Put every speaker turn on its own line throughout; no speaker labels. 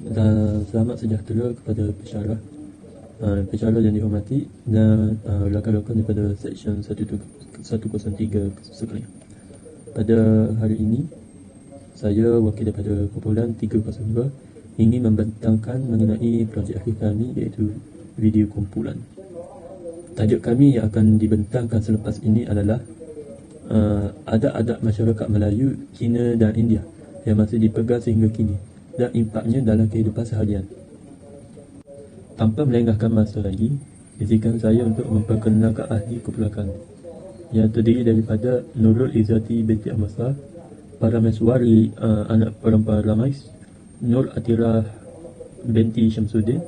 Selamat sejahtera kepada pensyarah yang dihormati dan rakan-rakan daripada Seksyen 103 sekalian. Pada hari ini, saya wakil daripada kumpulan 302 ingin membentangkan mengenai projek akhir kami, iaitu video kumpulan. Tajuk kami yang akan dibentangkan selepas ini adalah adat-adat masyarakat Melayu, Cina dan India yang masih dipegang sehingga kini dan impaknya dalam kehidupan seharian. Tanpa melengahkan masa lagi, izinkan saya untuk memperkenalkan ahli kumpulan kami, yang terdiri daripada Nurul Izzati binti Amasa, Parameswari anak perempuan Ramais, Nur Atirah binti Syamsuddin,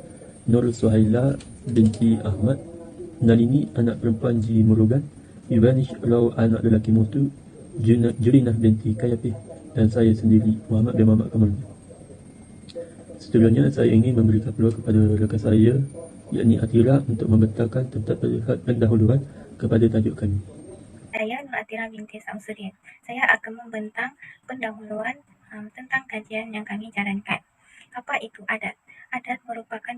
Nur Suhaila binti Ahmad, Nalini anak perempuan Ji Murugan, Yubanish Rau anak lelaki Mutu, Jurinah binti Kayapih, dan saya sendiri Muhammad bin Muhammad Kamaludin. Seterusnya, saya ingin memberikan peluang kepada rakan saya, yakni Atira, untuk membentangkan tentang pendahuluan kepada tajuk kami.
Saya Nur Atirah binti Syamsuddin. Saya akan membentang pendahuluan tentang kajian yang kami jalankan. Apa itu adat? Adat merupakan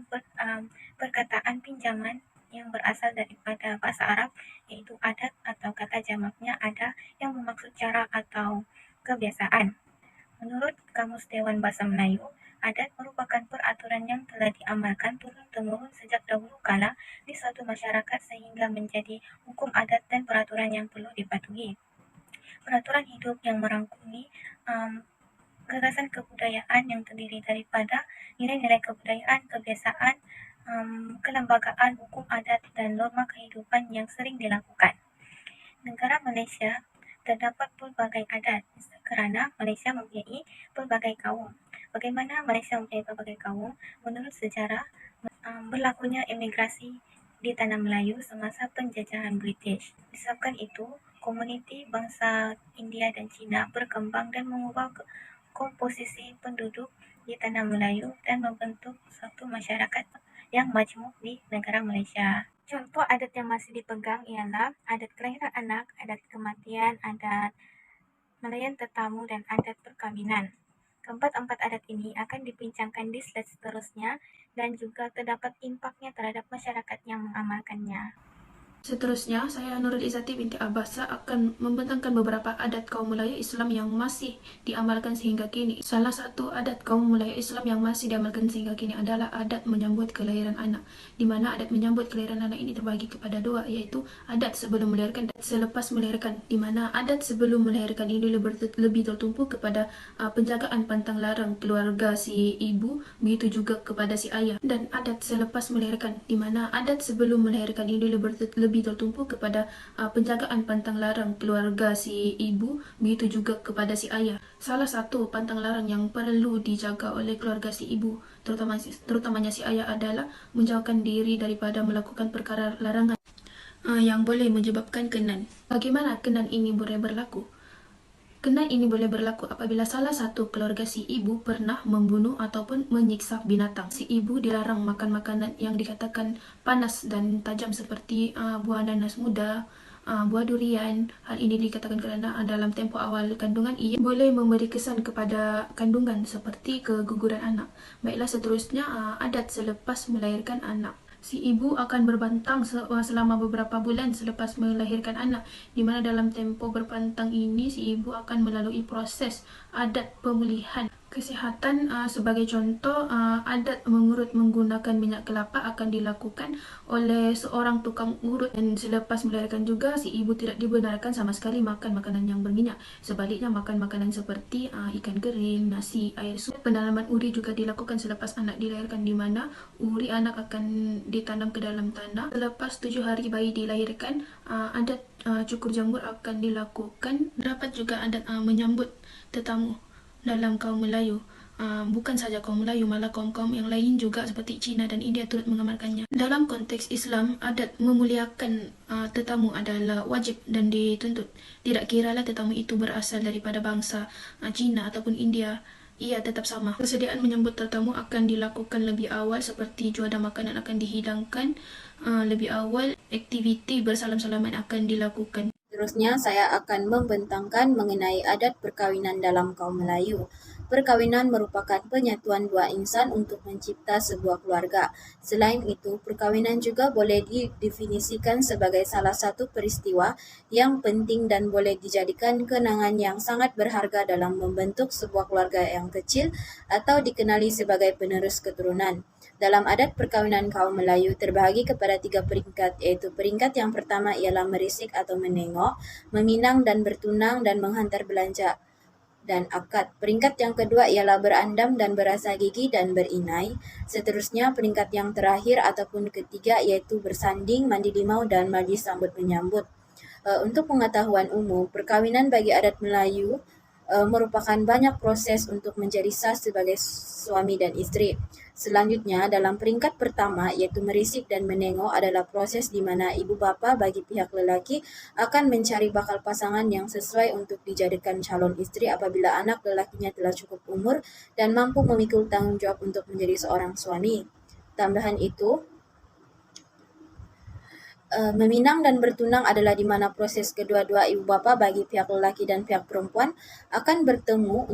perkataan pinjaman yang berasal daripada bahasa Arab, iaitu adat atau kata jamaknya ada, yang bermaksud cara atau kebiasaan. Menurut Kamus Dewan Bahasa Melayu, adat merupakan peraturan yang telah diamalkan turun-temurun sejak dahulu kala di suatu masyarakat sehingga menjadi hukum adat dan peraturan yang perlu dipatuhi. Peraturan hidup yang merangkumi gagasan kebudayaan yang terdiri daripada nilai-nilai kebudayaan, kebiasaan, kelembagaan, hukum adat, dan norma kehidupan yang sering dilakukan. Negara Malaysia terdapat pelbagai adat kerana Malaysia mempunyai pelbagai kaum. Bagaimana Malaysia mempunyai pelbagai kaum? Menurut sejarah, berlakunya emigrasi di tanah Melayu semasa penjajahan British. Disebabkan itu, komuniti bangsa India dan Cina berkembang dan mengubah komposisi penduduk di tanah Melayu dan membentuk suatu masyarakat yang majmuk di negara Malaysia. Contoh adat yang masih dipegang ialah adat kelahiran anak, adat kematian, adat melayan tetamu, dan adat perkahwinan. Keempat-empat adat ini akan dibincangkan di slide seterusnya dan juga terdapat impaknya terhadap masyarakat yang mengamalkannya.
Seterusnya, saya Nurul Izzati binti Abasa akan membentangkan beberapa adat kaum Melayu Islam yang masih diamalkan sehingga kini. Salah satu adat kaum Melayu Islam yang masih diamalkan sehingga kini adalah adat menyambut kelahiran anak, di mana adat menyambut kelahiran anak ini terbagi kepada dua, yaitu adat sebelum melahirkan dan selepas melahirkan, di mana adat sebelum melahirkan ini lebih tertumpu kepada penjagaan pantang larang keluarga si ibu, begitu juga kepada si ayah, dan adat selepas melahirkan, di mana adat sebelum melahirkan ini lebih tertumpu kepada penjagaan pantang larang keluarga si ibu, begitu juga kepada si ayah. Salah satu pantang larang yang perlu dijaga oleh keluarga si ibu, terutamanya si ayah, adalah menjauhkan diri daripada melakukan perkara larangan yang boleh menyebabkan kenan. Bagaimana kenan ini boleh berlaku? Kenan ini boleh berlaku apabila salah satu keluarga si ibu pernah membunuh ataupun menyiksa binatang. Si ibu dilarang makan makanan yang dikatakan panas dan tajam seperti buah nanas muda, buah durian. Hal ini dikatakan kerana dalam tempoh awal kandungan ia boleh memberi kesan kepada kandungan seperti keguguran anak. Baiklah, seterusnya adat selepas melahirkan anak. Si ibu akan berbantang selama beberapa bulan selepas melahirkan anak, di mana dalam tempoh berpantang ini si ibu akan melalui proses adat pemulihan kesihatan. Sebagai contoh, adat mengurut menggunakan minyak kelapa akan dilakukan oleh seorang tukang urut, dan selepas melahirkan juga si ibu tidak dibenarkan sama sekali makan makanan yang berminyak. Sebaliknya, makan makanan seperti ikan kering, nasi, air sup. Pendalaman uri juga dilakukan selepas anak dilahirkan, di mana uri anak akan ditanam ke dalam tanah. Selepas 7 hari bayi dilahirkan, adat cukur janggut akan dilakukan. Dapat juga adat menyambut tetamu dalam kaum Melayu. Bukan saja kaum Melayu, malah kaum-kaum yang lain juga seperti Cina dan India turut mengamalkannya. Dalam konteks Islam, adat memuliakan tetamu adalah wajib dan dituntut. Tidak kiralah tetamu itu berasal daripada bangsa Cina ataupun India, ia tetap sama. Persediaan menyambut tetamu akan dilakukan lebih awal, seperti juadah makanan akan dihidangkan lebih awal, aktiviti bersalam-salaman akan dilakukan.
Seterusnya, saya akan membentangkan mengenai adat perkahwinan dalam kaum Melayu. perkawinan merupakan penyatuan dua insan untuk mencipta sebuah keluarga. Selain itu, perkawinan juga boleh didefinisikan sebagai salah satu peristiwa yang penting dan boleh dijadikan kenangan yang sangat berharga dalam membentuk sebuah keluarga yang kecil atau dikenali sebagai penerus keturunan. Dalam adat perkawinan kaum Melayu terbahagi kepada 3 peringkat, iaitu peringkat yang pertama ialah merisik atau menengok, meminang dan bertunang dan menghantar belanja dan akad. Peringkat yang kedua ialah berandam dan berasa gigi dan berinai. Seterusnya, peringkat yang terakhir ataupun ketiga iaitu bersanding, mandi limau dan majlis sambut menyambut. Untuk pengetahuan umum, perkawinan bagi adat Melayu merupakan banyak proses untuk menjadi sah sebagai suami dan isteri. Selanjutnya, dalam peringkat pertama iaitu merisik dan menengok adalah proses di mana ibu bapa bagi pihak lelaki akan mencari bakal pasangan yang sesuai untuk dijadikan calon isteri apabila anak lelakinya telah cukup umur dan mampu memikul tanggungjawab untuk menjadi seorang suami. Tambahan itu, meminang dan bertunang adalah di mana proses kedua-dua ibu bapa bagi pihak lelaki dan pihak perempuan akan bertemu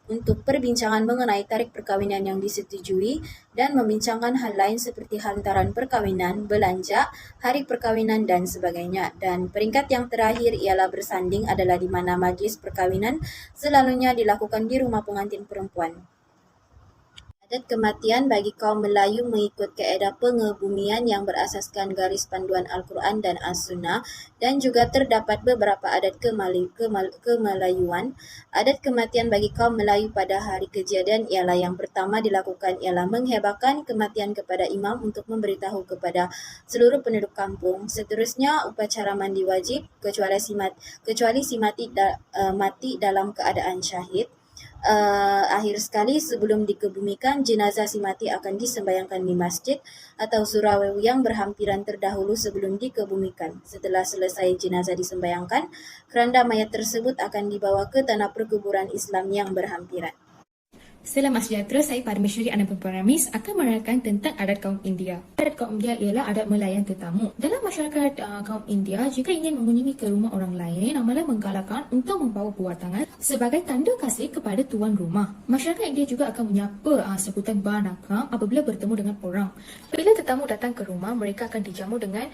untuk perbincangan mengenai tarikh perkawinan yang disetujui dan membincangkan hal lain seperti hantaran perkawinan, belanja, hari perkawinan dan sebagainya. Dan peringkat yang terakhir ialah bersanding adalah di mana majlis perkawinan selalunya dilakukan di rumah pengantin perempuan. Adat kematian bagi kaum Melayu mengikut kaedah pengebumian yang berasaskan garis panduan Al-Quran dan As-Sunnah dan juga terdapat beberapa adat kemelayuan. Adat kematian bagi kaum Melayu pada hari kejadian ialah yang pertama dilakukan ialah menghebahkan kematian kepada imam untuk memberitahu kepada seluruh penduduk kampung. Seterusnya, upacara mandi wajib kecuali si mati dalam keadaan syahid. Akhir sekali, sebelum dikebumikan, jenazah si mati akan disembayangkan di masjid atau surau yang berhampiran terdahulu sebelum dikebumikan. Setelah selesai jenazah disembayangkan, keranda mayat tersebut akan dibawa ke tanah perkuburan Islam yang berhampiran.
Selamat sejahtera, saya Parmeshwari Anand Peramis akan menerangkan tentang adat kaum India. Adat kaum India ialah adat melayan tetamu. Dalam masyarakat kaum India, jika ingin mengunjungi ke rumah orang lain, amalan menggalakkan untuk membawa buah tangan sebagai tanda kasih kepada tuan rumah. Masyarakat India juga akan menyapa sebutan Banakam apabila bertemu dengan orang. Bila tetamu datang ke rumah, mereka akan dijamu dengan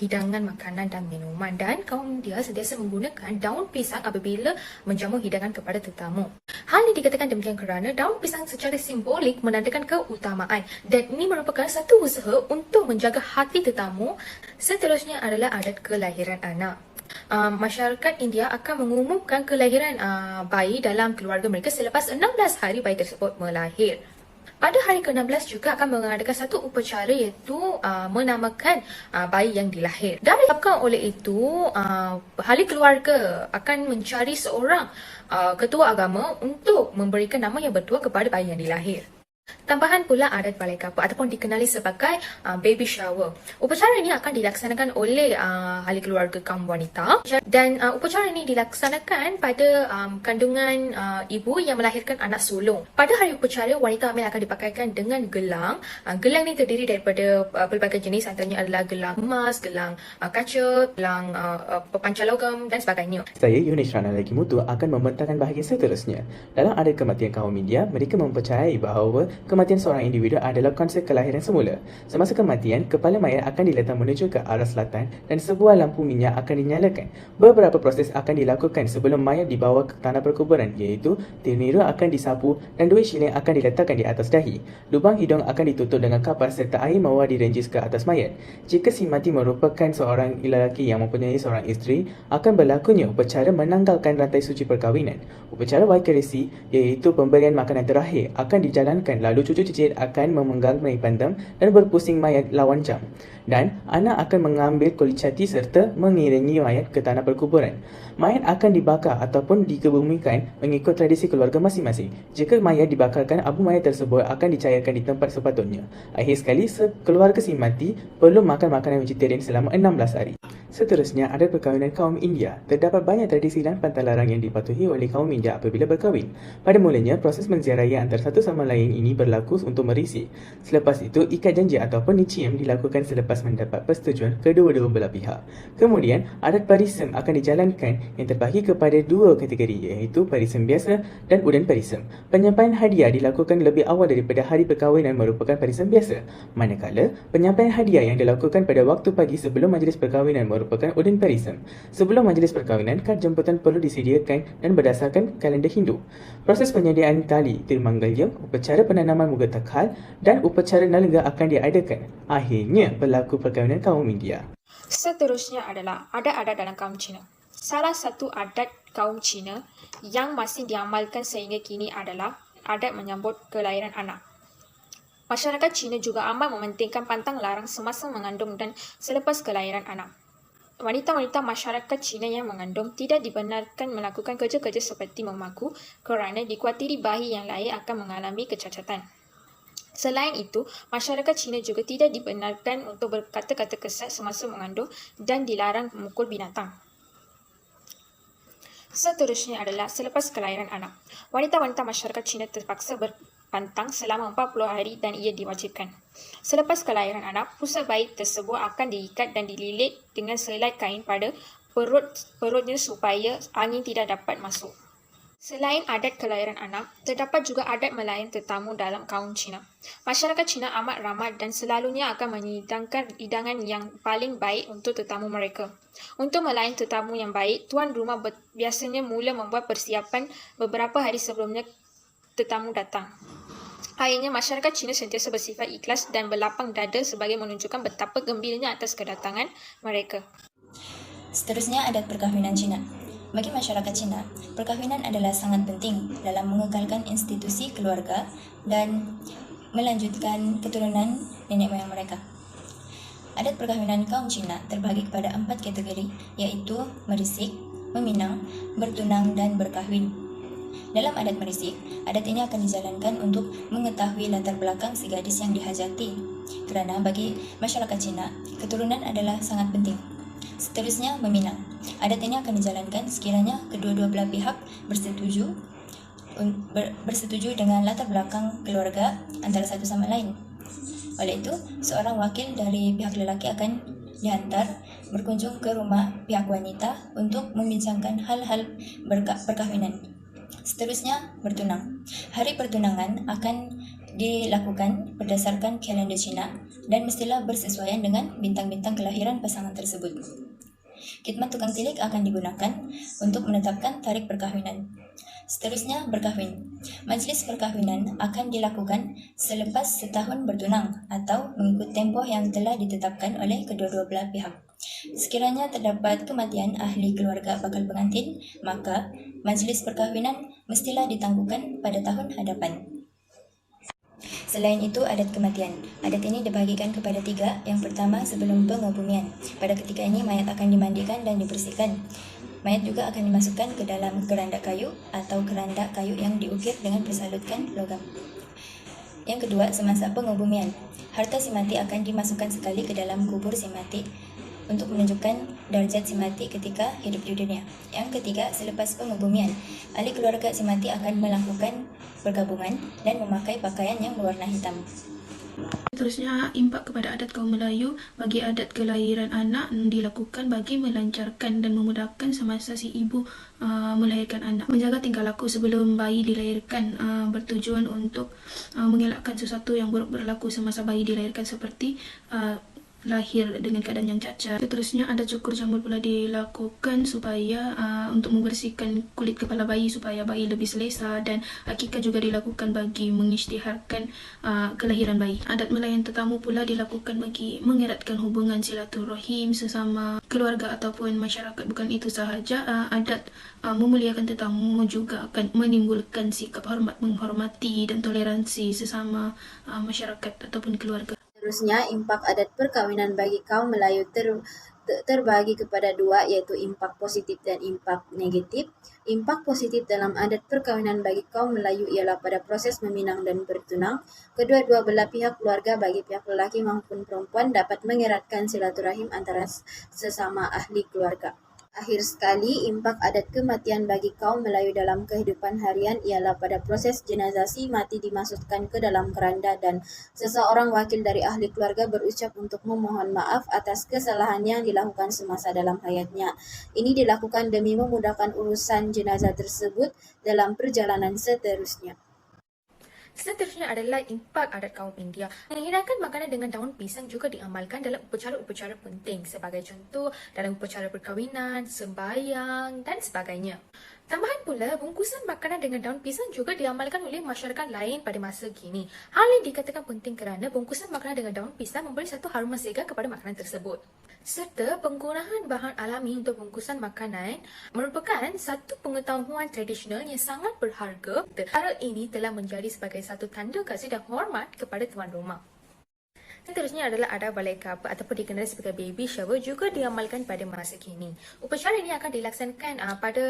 hidangan makanan dan minuman. Dan kaum India sentiasa menggunakan daun pisang apabila menjamu hidangan kepada tetamu. Hal ini dikatakan demikian kerana daun pisang secara simbolik menandakan keutamaan dan ini merupakan satu usaha untuk menjaga hati tetamu. Seterusnya adalah adat kelahiran anak. Masyarakat India akan mengumumkan kelahiran bayi dalam keluarga mereka selepas 16 hari bayi tersebut melahir. Pada hari ke-16 juga akan mengadakan satu upacara iaitu menamakan bayi yang dilahir. Dan disebabkan oleh itu, ahli keluarga akan mencari seorang ketua agama untuk memberikan nama yang bertuah kepada bayi yang dilahir. Tambahan pula adat balai kapur ataupun dikenali sebagai baby shower. Upacara ini akan dilaksanakan oleh ahli keluarga kaum wanita dan upacara ini dilaksanakan pada kandungan ibu yang melahirkan anak sulung. Pada hari upacara, wanita hamil akan dipakaikan dengan gelang. Gelang ini terdiri daripada pelbagai jenis, antaranya adalah gelang emas, gelang kaca, gelang pepancar logam dan sebagainya.
Saya, Yunis Rana Lagi Mutu, akan membentangkan bahagian seterusnya. Dalam adat kematian kaum India, mereka mempercayai bahawa kematian seorang individu adalah konsep kelahiran semula. Semasa kematian, kepala mayat akan diletak menuju ke arah selatan dan sebuah lampu minyak akan dinyalakan. Beberapa proses akan dilakukan sebelum mayat dibawa ke tanah perkuburan, iaitu tirniru akan disapu dan duit shilling akan diletakkan di atas dahi. Lubang hidung akan ditutup dengan kapas serta air mawar direnjis ke atas mayat. Jika si mati merupakan seorang lelaki yang mempunyai seorang isteri, akan berlakunya upacara menanggalkan rantai suci perkahwinan. Upacara Waikaresi, iaitu pemberian makanan terakhir, akan dijalankan. Lalu cucu cicit akan memenggal meraih pandam dan berpusing mayat lawan jam. Dan anak akan mengambil kulit cati serta mengiringi mayat ke tanah perkuburan. Mayat akan dibakar ataupun dikebumikan mengikut tradisi keluarga masing-masing. Jika mayat dibakarkan, abu mayat tersebut akan dicairkan di tempat sepatutnya. Akhir sekali, keluarga si mati perlu makan makanan vegetarian selama 16 hari. Seterusnya, adat perkahwinan kaum India. Terdapat banyak tradisi dan pantang larang yang dipatuhi oleh kaum India apabila berkahwin. Pada mulanya, proses menziarahi antara satu sama lain ini berlaku untuk merisi. Selepas itu, ikat janji ataupun niciam dilakukan selepas mendapat persetujuan kedua-dua belah pihak. Kemudian, adat parisem akan dijalankan yang terbahagi kepada dua kategori, iaitu parisem biasa dan udan parisem. Penyampaian hadiah dilakukan lebih awal daripada hari perkahwinan merupakan parisem biasa. Manakala, penyampaian hadiah yang dilakukan pada waktu pagi sebelum majlis perkahwinan merupakan udan parisem. Sebelum majlis perkahwinan, kad jemputan perlu disediakan dan berdasarkan kalender Hindu. Proses penyediaan tali tirmangalyam, upacara penanaman muka takhal dan upacara nalga akan diadakan. Akhirnya berlaku perkahwinan kaum India.
Seterusnya adalah adat-adat dalam kaum Cina. Salah satu adat kaum Cina yang masih diamalkan sehingga kini adalah adat menyambut kelahiran anak. Masyarakat Cina juga amat mementingkan pantang larang semasa mengandung dan selepas kelahiran anak. Wanita-wanita masyarakat Cina yang mengandung tidak dibenarkan melakukan kerja-kerja seperti memaku kerana dikuatiri bayi yang lahir akan mengalami kecacatan. Selain itu, masyarakat Cina juga tidak dibenarkan untuk berkata-kata kesat semasa mengandung dan dilarang memukul binatang. Seterusnya adalah selepas kelahiran anak. Wanita-wanita masyarakat Cina terpaksa berpantang selama 40 hari dan ia diwajibkan. Selepas kelahiran anak, pusat bayi tersebut akan diikat dan dililit dengan selai kain pada perutnya supaya angin tidak dapat masuk. Selain adat kelahiran anak, terdapat juga adat melayan tetamu dalam kaum Cina. Masyarakat Cina amat ramah dan selalunya akan menyidangkan hidangan yang paling baik untuk tetamu mereka. Untuk melayan tetamu yang baik, tuan rumah biasanya mula membuat persiapan beberapa hari sebelumnya tetamu datang. Akhirnya, masyarakat Cina sentiasa bersifat ikhlas dan berlapang dada sebagai menunjukkan betapa gembiranya atas kedatangan mereka.
Seterusnya, adat perkahwinan Cina. Bagi masyarakat Cina, perkahwinan adalah sangat penting dalam mengekalkan institusi keluarga dan melanjutkan keturunan nenek moyang mereka. Adat perkahwinan kaum Cina terbahagi kepada 4 kategori, iaitu merisik, meminang, bertunang, dan berkahwin. Dalam adat merisik, adat ini akan dijalankan untuk mengetahui latar belakang si gadis yang dihajati, kerana bagi masyarakat Cina, keturunan adalah sangat penting. Seterusnya, meminang. Adat ini akan dijalankan sekiranya kedua-dua belah pihak bersetuju dengan latar belakang keluarga antara satu sama lain. Oleh itu, seorang wakil dari pihak lelaki akan dihantar berkunjung ke rumah pihak wanita untuk membincangkan hal-hal perkahwinan. Seterusnya, bertunang. Hari pertunangan akan dilakukan berdasarkan kalender Cina dan mestilah bersesuaian dengan bintang-bintang kelahiran pasangan tersebut. Khidmat tukang tilik akan digunakan untuk menetapkan tarikh perkahwinan. Seterusnya, berkahwin. Majlis perkahwinan akan dilakukan selepas setahun bertunang atau mengikut tempoh yang telah ditetapkan oleh kedua-dua belah pihak. Sekiranya terdapat kematian ahli keluarga bakal pengantin, maka majlis perkahwinan mestilah ditangguhkan pada tahun hadapan. Selain itu, adat kematian. Adat ini dibahagikan kepada 3. Yang pertama, sebelum pengebumian. Pada ketika ini, mayat akan dimandikan dan dibersihkan. Mayat juga akan dimasukkan ke dalam keranda kayu atau keranda kayu yang diukir dengan bersalutkan logam. Yang kedua, semasa pengebumian. Harta si mati akan dimasukkan sekali ke dalam kubur si mati untuk menunjukkan darjat si mati ketika hidup di dunia. Yang ketiga, selepas pengebumian, ahli keluarga si mati akan melakukan pergabungan dan memakai pakaian yang berwarna hitam.
Seterusnya, impak kepada adat kaum Melayu. Bagi adat kelahiran anak dilakukan bagi melancarkan dan memudahkan semasa si ibu melahirkan anak. Menjaga tingkah laku sebelum bayi dilahirkan bertujuan untuk mengelakkan sesuatu yang buruk berlaku semasa bayi dilahirkan seperti lahir dengan keadaan yang cacat. Seterusnya, ada cukur jambul pula dilakukan supaya untuk membersihkan kulit kepala bayi supaya bayi lebih selesa, dan akikah juga dilakukan bagi mengisytiharkan kelahiran bayi. Adat melayan tetamu pula dilakukan bagi mengeratkan hubungan silaturahim sesama keluarga ataupun masyarakat. Bukan itu sahaja, adat memuliakan tetamu juga akan menimbulkan sikap hormat, menghormati dan toleransi sesama masyarakat ataupun keluarga.
Seterusnya, impak adat perkawinan bagi kaum Melayu terbagi kepada dua, yaitu impak positif dan impak negatif. Impak positif dalam adat perkawinan bagi kaum Melayu ialah pada proses meminang dan bertunang, kedua-dua belah pihak keluarga bagi pihak lelaki maupun perempuan dapat mengeratkan silaturahim antara sesama ahli keluarga. Akhir sekali, impak adat kematian bagi kaum Melayu dalam kehidupan harian ialah pada proses jenazah si mati dimasukkan ke dalam keranda dan seseorang wakil dari ahli keluarga berucap untuk memohon maaf atas kesalahan yang dilakukan semasa dalam hayatnya. Ini dilakukan demi memudahkan urusan jenazah tersebut dalam perjalanan seterusnya.
Seterusnya adalah impak adat kaum India. Menghidangkan makanan dengan daun pisang juga diamalkan dalam upacara-upacara penting, sebagai contoh dalam upacara perkahwinan, sembahyang dan sebagainya. Tambahan pula, bungkusan makanan dengan daun pisang juga diamalkan oleh masyarakat lain pada masa kini. Hal ini dikatakan penting kerana bungkusan makanan dengan daun pisang memberi satu harum segar kepada makanan tersebut. Serta penggunaan bahan alami untuk bungkusan makanan merupakan satu pengetahuan tradisional yang sangat berharga. Hal ini telah menjadi sebagai satu tanda kasih dan hormat kepada tuan rumah. Seterusnya adalah adat balai kapa ataupun dikenali sebagai baby shower juga diamalkan pada masa kini. Upacara ini akan dilaksanakan pada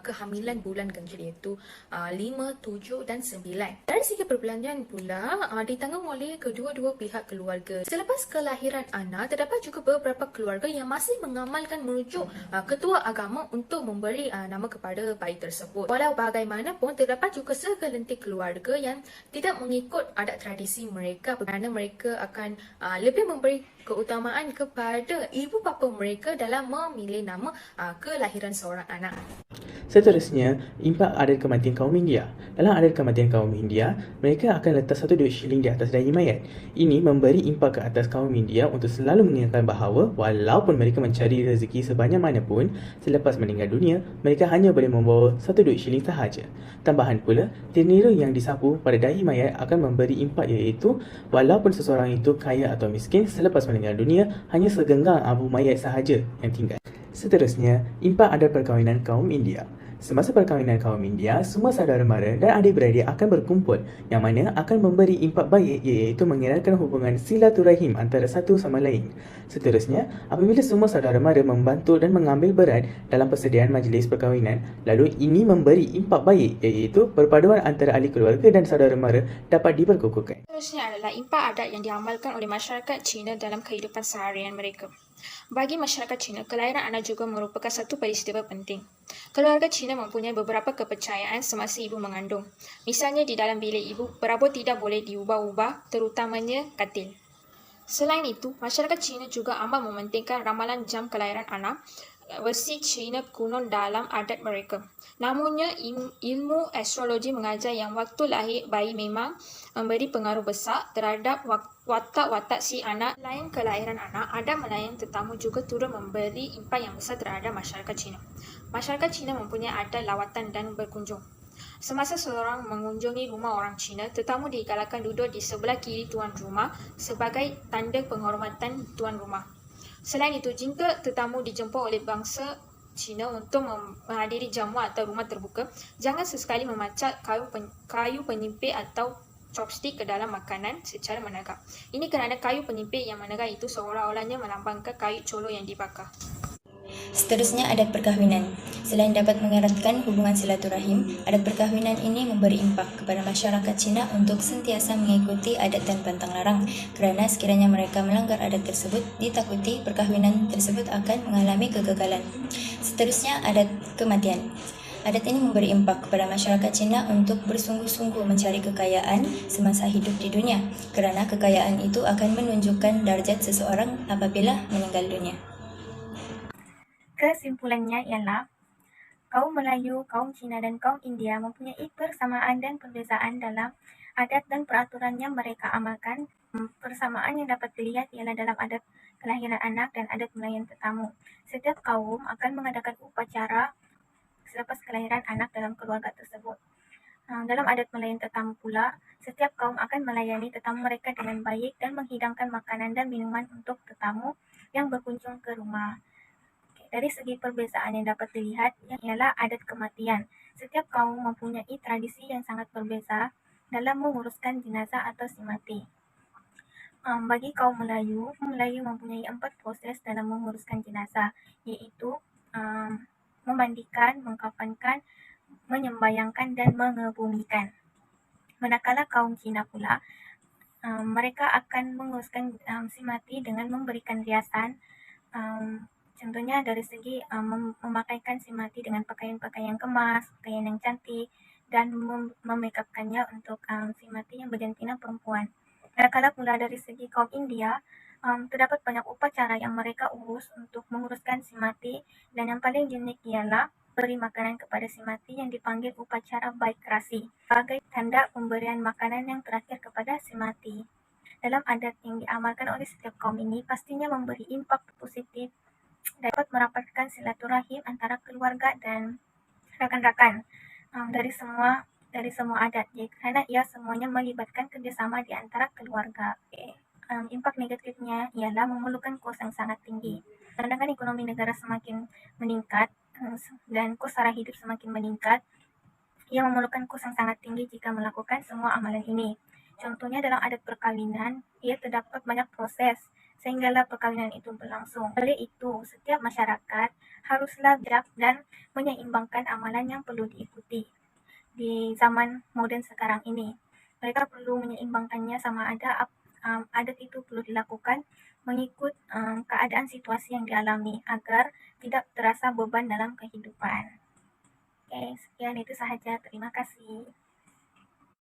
kehamilan bulan ganjil iaitu 5, 7 dan 9. Dari segi perbelanjaan pula ditanggung oleh kedua-dua pihak keluarga. Selepas kelahiran anak, terdapat juga beberapa keluarga yang masih mengamalkan merujuk ketua agama untuk memberi nama kepada bayi tersebut. Walau bagaimanapun, terdapat juga segelintir keluarga yang tidak mengikut adat tradisi mereka kerana mereka akan lebih memberi keutamaan kepada ibu bapa mereka dalam memilih nama kelahiran seorang anak.
Seterusnya, impak adat kematian kaum India. Dalam adat kematian kaum India, mereka akan letak satu duit shilling di atas dahi mayat. Ini memberi impak ke atas kaum India untuk selalu mengingatkan bahawa walaupun mereka mencari rezeki sebanyak mana pun, selepas meninggal dunia, mereka hanya boleh membawa satu duit shilling sahaja. Tambahan pula, ternera yang disapu pada dahi mayat akan memberi impak, iaitu walaupun seseorang itu kaya atau miskin, selepas meninggal dunia, hanya segenggam abu mayat sahaja yang tinggal. Seterusnya, impak adat perkahwinan kaum India. Semasa perkahwinan kaum India, semua saudara mara dan adik-beradik akan berkumpul, yang mana akan memberi impak baik, iaitu mengeratkan hubungan silaturahim antara satu sama lain. Seterusnya, apabila semua saudara mara membantu dan mengambil berat dalam persediaan majlis perkahwinan, lalu ini memberi impak baik, iaitu perpaduan antara ahli keluarga dan saudara mara dapat diperkukuhkan.
Seterusnya adalah impak adat yang diamalkan oleh masyarakat Cina dalam kehidupan seharian mereka. Bagi masyarakat Cina, kelahiran anak juga merupakan satu peristiwa penting. Keluarga Cina mempunyai beberapa kepercayaan semasa ibu mengandung. Misalnya di dalam bilik ibu, perabot tidak boleh diubah-ubah, terutamanya katil. Selain itu, masyarakat Cina juga amat mementingkan ramalan jam kelahiran anak versi Cina kuno dalam adat mereka. Namunnya, ilmu astrologi mengajar yang waktu lahir bayi memang memberi pengaruh besar terhadap watak-watak si anak. Selain kelahiran anak, adat melayani tetamu juga turut memberi impak yang besar terhadap masyarakat Cina. Masyarakat Cina mempunyai adat lawatan dan berkunjung. Semasa seorang mengunjungi rumah orang Cina, tetamu digalakkan duduk di sebelah kiri tuan rumah sebagai tanda penghormatan tuan rumah. Selain itu, jika tetamu dijemput oleh bangsa Cina untuk menghadiri jamuan atau rumah terbuka, jangan sesekali memacat kayu penyipit atau chopstick ke dalam makanan secara menegak. Ini kerana kayu penyipit yang menegak itu seolah-olahnya melambangkan kayu colok yang dibakar.
Seterusnya, adat perkahwinan. Selain dapat mengeratkan hubungan silaturahim, adat perkahwinan ini memberi impak kepada masyarakat Cina untuk sentiasa mengikuti adat dan pantang larang, kerana sekiranya mereka melanggar adat tersebut, ditakuti perkahwinan tersebut akan mengalami kegagalan. Seterusnya, adat kematian. Adat ini memberi impak kepada masyarakat Cina untuk bersungguh-sungguh mencari kekayaan semasa hidup di dunia, kerana kekayaan itu akan menunjukkan darjat seseorang apabila meninggal dunia.
Kesimpulannya ialah kaum Melayu, kaum Cina dan kaum India mempunyai persamaan dan perbezaan dalam adat dan peraturan yang mereka amalkan. Persamaan yang dapat dilihat ialah dalam adat kelahiran anak dan adat melayan tetamu. Setiap kaum akan mengadakan upacara selepas kelahiran anak dalam keluarga tersebut. Dalam adat melayan tetamu pula, setiap kaum akan melayani tetamu mereka dengan baik dan menghidangkan makanan dan minuman untuk tetamu yang berkunjung ke rumah. Dari segi perbezaan yang dapat dilihat ialah adat kematian. Setiap kaum mempunyai tradisi yang sangat berbeza dalam menguruskan jenazah atau si mati. Bagi kaum Melayu mempunyai 4 proses dalam menguruskan jenazah, iaitu memandikan, mengkafankan, menyembayangkan dan mengebumikan. Manakala kaum Cina pula, mereka akan menguruskan si mati dengan memberikan riasan, contohnya dari segi memakaikan si mati dengan pakaian-pakaian kemas, pakaian yang cantik, dan memakeupkannya untuk si mati yang berjantina perempuan. Manakala pula dari segi kaum India, terdapat banyak upacara yang mereka urus untuk menguruskan si mati, dan yang paling unik ialah beri makanan kepada si mati yang dipanggil upacara baik rasi sebagai tanda pemberian makanan yang terakhir kepada si mati. Dalam adat yang diamalkan oleh setiap kaum ini pastinya memberi impak positif, dapat merapatkan silaturahim antara keluarga dan rakan-rakan dari semua adat, karena ia semuanya melibatkan kerjasama di antara keluarga. Impak negatifnya ialah memerlukan kos yang sangat tinggi. Sedangkan ekonomi negara semakin meningkat dan kos sara hidup semakin meningkat, ia memerlukan kos yang sangat tinggi jika melakukan semua amalan ini. Contohnya dalam adat perkawinan, ia terdapat banyak proses sehinggalah perkawinan itu berlangsung. Oleh itu, setiap masyarakat haruslah bijak dan menyeimbangkan amalan yang perlu diikuti. Di zaman moden sekarang ini, mereka perlu menyeimbangkannya sama ada adat itu perlu dilakukan mengikut keadaan situasi yang dialami agar tidak terasa beban dalam kehidupan. Oke, sekian itu sahaja. Terima kasih.